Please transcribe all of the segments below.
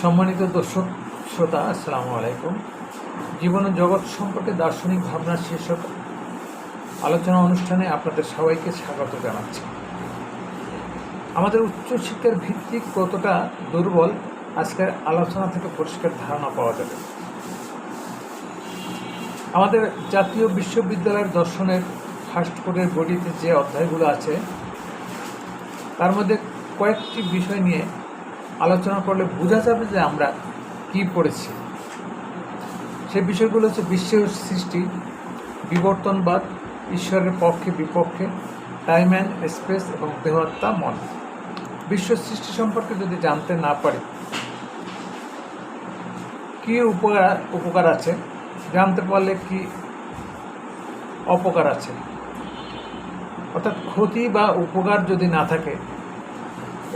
সম্মানিত দর্শক শ্রোতা, আসসালামু আলাইকুম। জীবন ও জগৎ সম্পর্কে দার্শনিক ভাবনার শীর্ষক আলোচনা অনুষ্ঠানে আপনাদের সবাইকে স্বাগত জানাচ্ছি। আমাদের উচ্চশিক্ষার ভিত্তি কতটা দুর্বল আজকের আলোচনা থেকে পরিষ্কার ধারণা পাওয়া যাবে। আমাদের জাতীয় বিশ্ববিদ্যালয়ের দর্শনের ফার্স্ট কোডের বইটিতে যে অধ্যায়গুলো আছে তার মধ্যে কয়েকটি বিষয় নিয়ে আলোচনা করলে বোঝা যাবে যে আমরা কি পড়েছি। সেই বিষয়গুলো হচ্ছে বিশ্বের সৃষ্টি, বিবর্তনবাদ, ঈশ্বরের পক্ষে বিপক্ষে, টাইম অ্যান্ড স্পেস এবং দেহাত্মা মন। বিশ্ব সৃষ্টি সম্পর্কে যদি জানতে না পারি কী উপকার আছে, জানতে পারলে কি অপকার আছে, অর্থাৎ ক্ষতি বা উপকার যদি না থাকে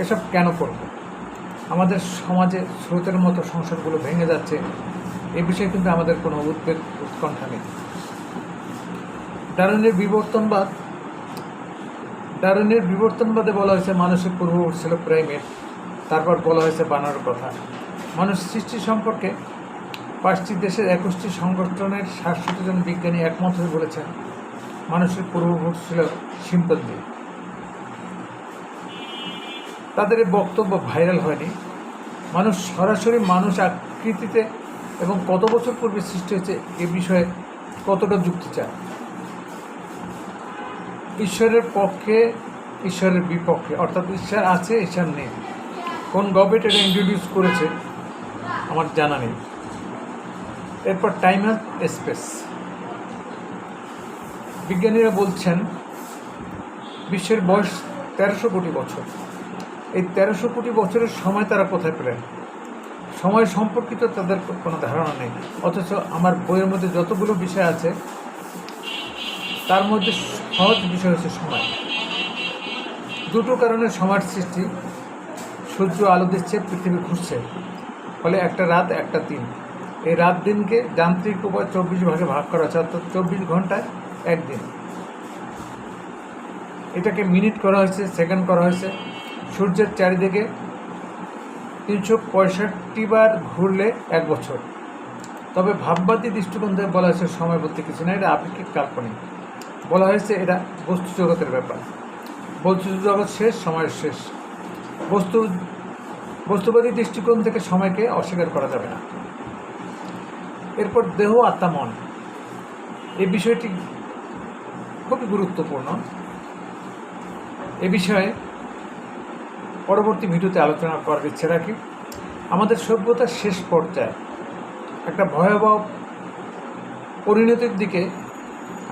এসব কেন করব। আমাদের সমাজে স্রোতের মতো সংসারগুলো ভেঙে যাচ্ছে, এ বিষয়ে কিন্তু আমাদের কোনো উদ্বেগ উৎকণ্ঠা নেই। ডারউইনের বিবর্তনবাদে বলা হয়েছে মানুষের পূর্ববর্তী ছিল প্রাইমেট, তারপর বলা হয়েছে বানরের কথা। মানুষ সৃষ্টি সম্পর্কে 5টি দেশের 21টি সংগঠনের 60 জন বিজ্ঞানী একমত হয়ে বলেছেন মানুষের পূর্ববর্তী ছিল শিম্পাঞ্জি। তাদের এই বক্তব্য ভাইরাল হয়নি। মানুষ সরাসরি মানুষ আকৃতিতে এবং কত বছর পূর্বে সৃষ্টি হয়েছে এ বিষয়ে কতটা যুক্তি চায়। ঈশ্বরের পক্ষে ঈশ্বরের বিপক্ষে, অর্থাৎ ঈশ্বর আছে ঈশ্বর নেই, কোন গভর্নমেন্ট এটা ইন্ট্রোডিউস করেছে আমার জানা নেই। এরপর টাইম অ্যান্ড স্পেস, বিজ্ঞানীরা বলছেন বিশ্বের বয়স 1300 কোটি বছর। এই 1300 কোটি বছরের সময় তারা কোথায় পেলেন? সময় সম্পর্কিত তাদের কোনো ধারণা নেই। অথচ আমার বইয়ের মধ্যে যতগুলো বিষয় আছে তার মধ্যে সহজ বিষয় হচ্ছে সময়। দুটো কারণে সময়ের সৃষ্টি। সূর্য আলো দিচ্ছে, পৃথিবী ঘুরছে, ফলে একটা রাত একটা দিন। এই রাত দিনকে যান্ত্রিক উপায় 24 ভাগে ভাগ করা হয়েছে, অর্থাৎ 24 ঘন্টায় একদিন। এটাকে মিনিট করা হয়েছে, সেকেন্ড করা হয়েছে। সূর্যের চারিদিকে 365 বার ঘুরলে 1 বছর। তবে ভাববাদী দৃষ্টিকোণ থেকে বলা হয়েছে সময় বলতে কিছু না, এটা আপেক্ষিক কাল্পনিক। বলা হয়েছে এটা বস্তু জগতের ব্যাপার। বস্তু জগৎ শেষ, সময়ের শেষ। বস্তুবাদী দৃষ্টিকোণ থেকে সময়কে অস্বীকার করা যাবে না। এরপর দেহ, আত্মা, মন, এই বিষয়টি খুবই গুরুত্বপূর্ণ। এ বিষয়ে পরবর্তী ভিডিওতে আলোচনা করার ইচ্ছে রাখি। আমাদের সভ্যতার শেষ পর্যায়ে একটা ভয়াবহ পরিণতির দিকে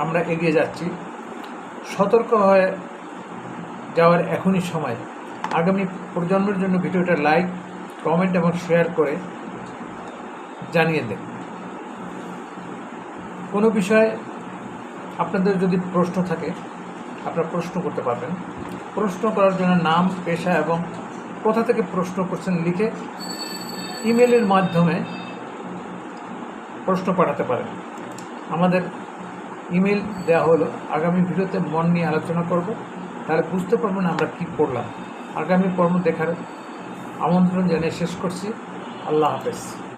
আমরা এগিয়ে যাচ্ছি। সতর্ক হয়ে যাওয়ার এখনই সময়। আগামী প্রজন্মের জন্য ভিডিওটা লাইক, কমেন্ট এবং শেয়ার করে জানিয়ে দেন। কোনো বিষয়ে আপনাদের যদি প্রশ্ন থাকে আপনারা প্রশ্ন করতে পারবেন। প্রশ্ন করার জন্য নাম, পেশা এবং কোথা থেকে প্রশ্ন করছেন লিখে ইমেলের মাধ্যমে প্রশ্ন পাঠাতে পারেন। আমাদের ইমেল দেওয়া হলো। আগামী ভিডিওতে মন নিয়ে আলোচনা করব, তাহলে বুঝতে পারবেন আমরা কী পড়লাম। আগামী পর্ব দেখার আমন্ত্রণ জানিয়ে শেষ করছি। আল্লাহ হাফেজ।